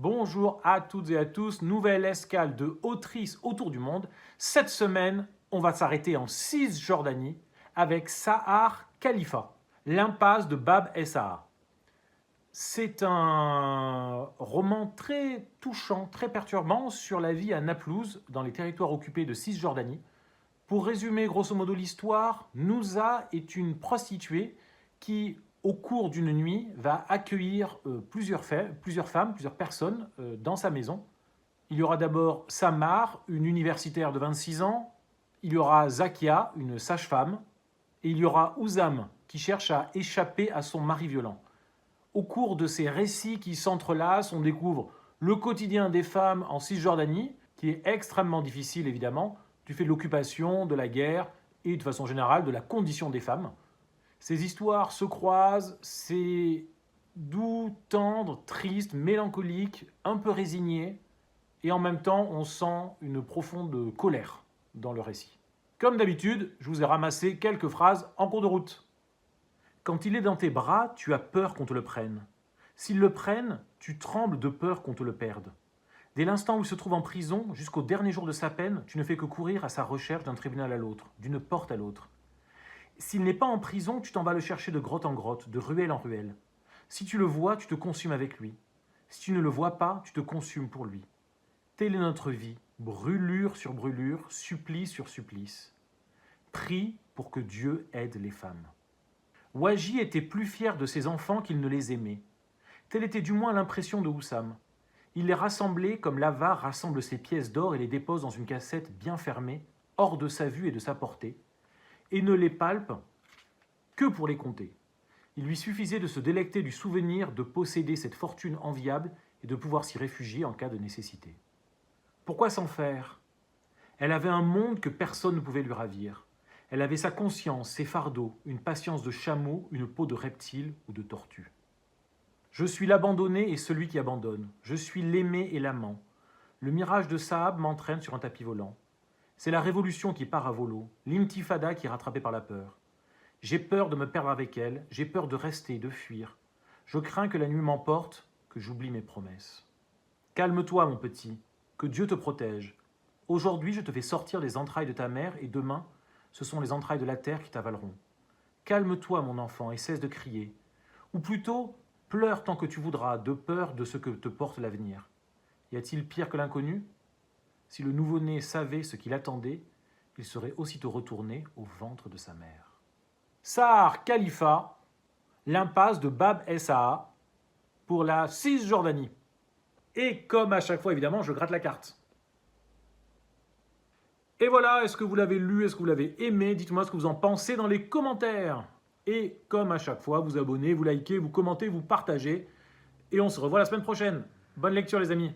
Bonjour à toutes et à tous, nouvelle escale de autrices autour du monde. Cette semaine, on va s'arrêter en Cisjordanie avec Sahar Khalifa, l'impasse de Bab es Sahar. C'est un roman très touchant, très perturbant sur la vie à Naplouse, dans les territoires occupés de Cisjordanie. Pour résumer grosso modo l'histoire, Nouza est une prostituée qui, au cours d'une nuit, va accueillir plusieurs femmes, plusieurs personnes dans sa maison. Il y aura d'abord Samar, une universitaire de 26 ans. Il y aura Zakia, une sage-femme. Et il y aura Ouzam, qui cherche à échapper à son mari violent. Au cours de ces récits qui s'entrelacent, on découvre le quotidien des femmes en Cisjordanie, qui est extrêmement difficile évidemment, du fait de l'occupation, de la guerre et de façon générale de la condition des femmes. Ces histoires se croisent, c'est doux, tendre, triste, mélancolique, un peu résigné, et en même temps on sent une profonde colère dans le récit. Comme d'habitude, je vous ai ramassé quelques phrases en cours de route. Quand il est dans tes bras, tu as peur qu'on te le prenne. S'ils le prennent, tu trembles de peur qu'on te le perde. Dès l'instant où il se trouve en prison, jusqu'au dernier jour de sa peine, tu ne fais que courir à sa recherche d'un tribunal à l'autre, d'une porte à l'autre. S'il n'est pas en prison, tu t'en vas le chercher de grotte en grotte, de ruelle en ruelle. Si tu le vois, tu te consumes avec lui. Si tu ne le vois pas, tu te consumes pour lui. Telle est notre vie, brûlure sur brûlure, supplice sur supplice. Prie pour que Dieu aide les femmes. Waji était plus fier de ses enfants qu'il ne les aimait. Telle était du moins l'impression de Oussam. Il les rassemblait comme l'avare rassemble ses pièces d'or et les dépose dans une cassette bien fermée, hors de sa vue et de sa portée, et ne les palpe que pour les compter. Il lui suffisait de se délecter du souvenir de posséder cette fortune enviable et de pouvoir s'y réfugier en cas de nécessité. Pourquoi s'en faire? Elle avait un monde que personne ne pouvait lui ravir. Elle avait sa conscience, ses fardeaux, une patience de chameau, une peau de reptile ou de tortue. Je suis l'abandonné et celui qui abandonne. Je suis l'aimé et l'amant. Le mirage de Saab m'entraîne sur un tapis volant. C'est la révolution qui part à volo, l'intifada qui est rattrapée par la peur. J'ai peur de me perdre avec elle, j'ai peur de rester, de fuir. Je crains que la nuit m'emporte, que j'oublie mes promesses. Calme-toi, mon petit, que Dieu te protège. Aujourd'hui, je te fais sortir des entrailles de ta mère et demain, ce sont les entrailles de la terre qui t'avaleront. Calme-toi, mon enfant, et cesse de crier. Ou plutôt, pleure tant que tu voudras, de peur de ce que te porte l'avenir. Y a-t-il pire que l'inconnu? Si le nouveau-né savait ce qu'il attendait, il serait aussitôt retourné au ventre de sa mère. Sahar Khalifa, l'impasse de Bab es Sahar, pour la Cisjordanie. Et comme à chaque fois, évidemment, je gratte la carte. Et voilà, est-ce que vous l'avez lu, est-ce que vous l'avez aimé? Dites-moi ce que vous en pensez dans les commentaires. Et comme à chaque fois, vous abonnez, vous likez, vous commentez, vous partagez. Et on se revoit la semaine prochaine. Bonne lecture les amis.